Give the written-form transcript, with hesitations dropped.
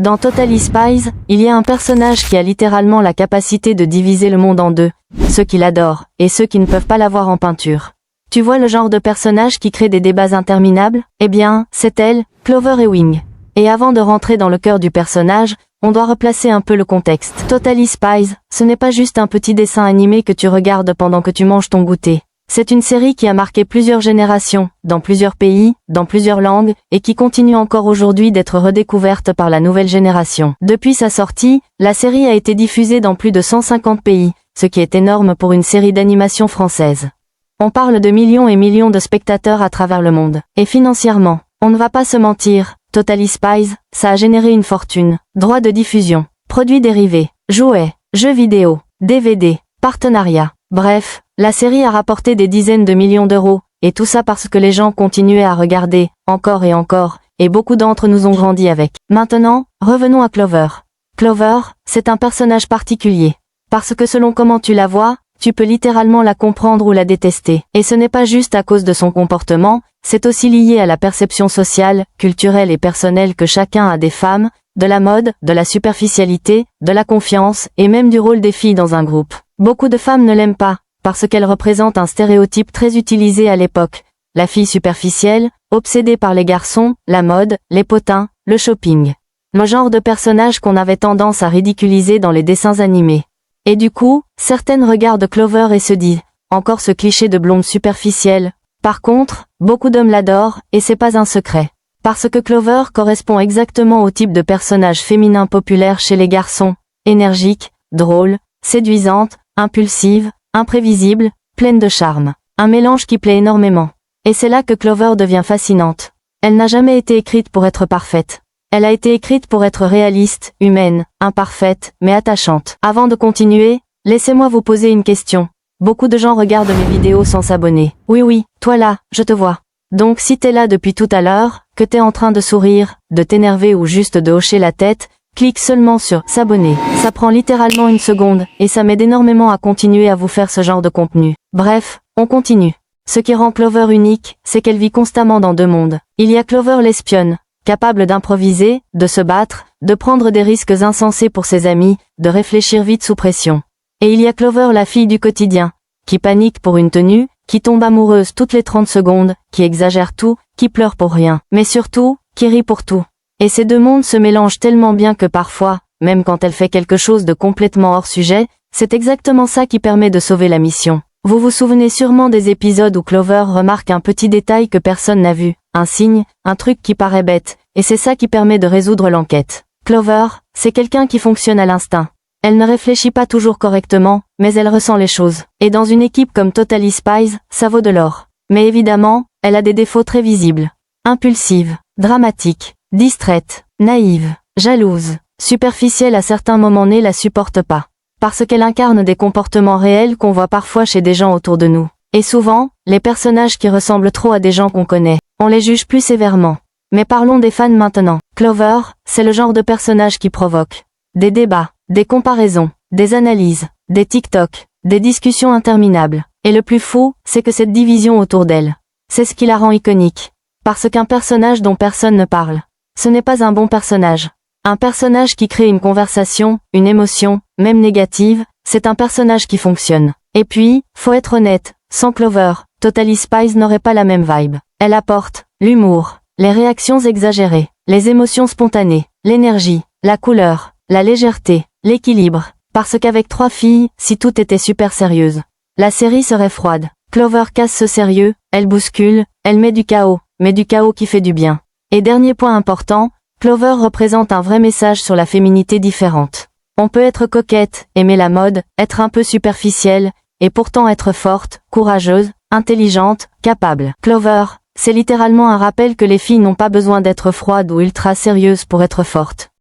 Dans Totally Spies, il y a un personnage qui a littéralement la capacité de diviser le monde en deux, ceux qui l'adorent, et ceux qui ne peuvent pas la voir en peinture. Tu vois le genre de personnage qui crée des débats interminables? Eh bien, c'est elle, Clover Ewing. Et avant de rentrer dans le cœur du personnage, on doit replacer un peu le contexte. Totally Spies, ce n'est pas juste un petit dessin animé que tu regardes pendant que tu manges ton goûter. C'est une série qui a marqué plusieurs générations, dans plusieurs pays, dans plusieurs langues, et qui continue encore aujourd'hui d'être redécouverte par la nouvelle génération. Depuis sa sortie, la série a été diffusée dans plus de 150 pays, ce qui est énorme pour une série d'animation française. On parle de millions et millions de spectateurs à travers le monde. Et financièrement, on ne va pas se mentir, Totally Spies, ça a généré une fortune. Droits de diffusion, produits dérivés, jouets, jeux vidéo, DVD, partenariats. Bref, la série a rapporté des dizaines de millions d'euros, et tout ça parce que les gens continuaient à regarder, encore, et beaucoup d'entre nous ont grandi avec. Maintenant, revenons à Clover. Clover, c'est un personnage particulier. Parce que selon comment tu la vois, tu peux littéralement la comprendre ou la détester. Et ce n'est pas juste à cause de son comportement, c'est aussi lié à la perception sociale, culturelle et personnelle que chacun a des femmes, de la mode, de la superficialité, de la confiance, et même du rôle des filles dans un groupe. Beaucoup de femmes ne l'aiment pas, parce qu'elle représente un stéréotype très utilisé à l'époque. La fille superficielle, obsédée par les garçons, la mode, les potins, le shopping. Le genre de personnage qu'on avait tendance à ridiculiser dans les dessins animés. Et du coup, certaines regardent Clover et se disent, encore ce cliché de blonde superficielle. Par contre, beaucoup d'hommes l'adorent, et c'est pas un secret. Parce que Clover correspond exactement au type de personnage féminin populaire chez les garçons, énergique, drôle, séduisante, impulsive, imprévisible, pleine de charme. Un mélange qui plaît énormément. Et c'est là que Clover devient fascinante. Elle n'a jamais été écrite pour être parfaite. Elle a été écrite pour être réaliste, humaine, imparfaite, mais attachante. Avant de continuer, laissez-moi vous poser une question. Beaucoup de gens regardent mes vidéos sans s'abonner. Oui, toi là, je te vois. Donc si t'es là depuis tout à l'heure, que t'es en train de sourire, de t'énerver ou juste de hocher la tête, clique seulement sur « S'abonner ». Ça prend littéralement une seconde, et ça m'aide énormément à continuer à vous faire ce genre de contenu. Bref, on continue. Ce qui rend Clover unique, c'est qu'elle vit constamment dans deux mondes. Il y a Clover l'espionne, capable d'improviser, de se battre, de prendre des risques insensés pour ses amis, de réfléchir vite sous pression. Et il y a Clover la fille du quotidien, qui panique pour une tenue, qui tombe amoureuse toutes les 30 secondes, qui exagère tout, qui pleure pour rien, mais surtout, qui rit pour tout. Et ces deux mondes se mélangent tellement bien que parfois, même quand elle fait quelque chose de complètement hors sujet, c'est exactement ça qui permet de sauver la mission. Vous vous souvenez sûrement des épisodes où Clover remarque un petit détail que personne n'a vu, un signe, un truc qui paraît bête, et c'est ça qui permet de résoudre l'enquête. Clover, c'est quelqu'un qui fonctionne à l'instinct. Elle ne réfléchit pas toujours correctement, mais elle ressent les choses. Et dans une équipe comme Totally Spies, ça vaut de l'or. Mais évidemment, elle a des défauts très visibles. Impulsive, dramatique, distraite, naïve, jalouse, superficielle à certains moments ne la supporte pas. Parce qu'elle incarne des comportements réels qu'on voit parfois chez des gens autour de nous. Et souvent, les personnages qui ressemblent trop à des gens qu'on connaît, on les juge plus sévèrement. Mais parlons des fans maintenant. Clover, c'est le genre de personnage qui provoque des débats, des comparaisons, des analyses, des TikTok, des discussions interminables. Et le plus fou, c'est que cette division autour d'elle, c'est ce qui la rend iconique. Parce qu'un personnage dont personne ne parle, ce n'est pas un bon personnage. Un personnage qui crée une conversation, une émotion, même négative, c'est un personnage qui fonctionne. Et puis, faut être honnête, sans Clover, Totally Spies n'aurait pas la même vibe. Elle apporte l'humour, les réactions exagérées, les émotions spontanées, l'énergie, la couleur, la légèreté, l'équilibre. Parce qu'avec trois filles, si tout était super sérieuse, la série serait froide. Clover casse ce sérieux, elle bouscule, elle met du chaos, mais du chaos qui fait du bien. Et dernier point important, Clover représente un vrai message sur la féminité différente. On peut être coquette, aimer la mode, être un peu superficielle, et pourtant être forte, courageuse, intelligente, capable. Clover, c'est littéralement un rappel que les filles n'ont pas besoin d'être froides ou ultra sérieuses pour être fortes.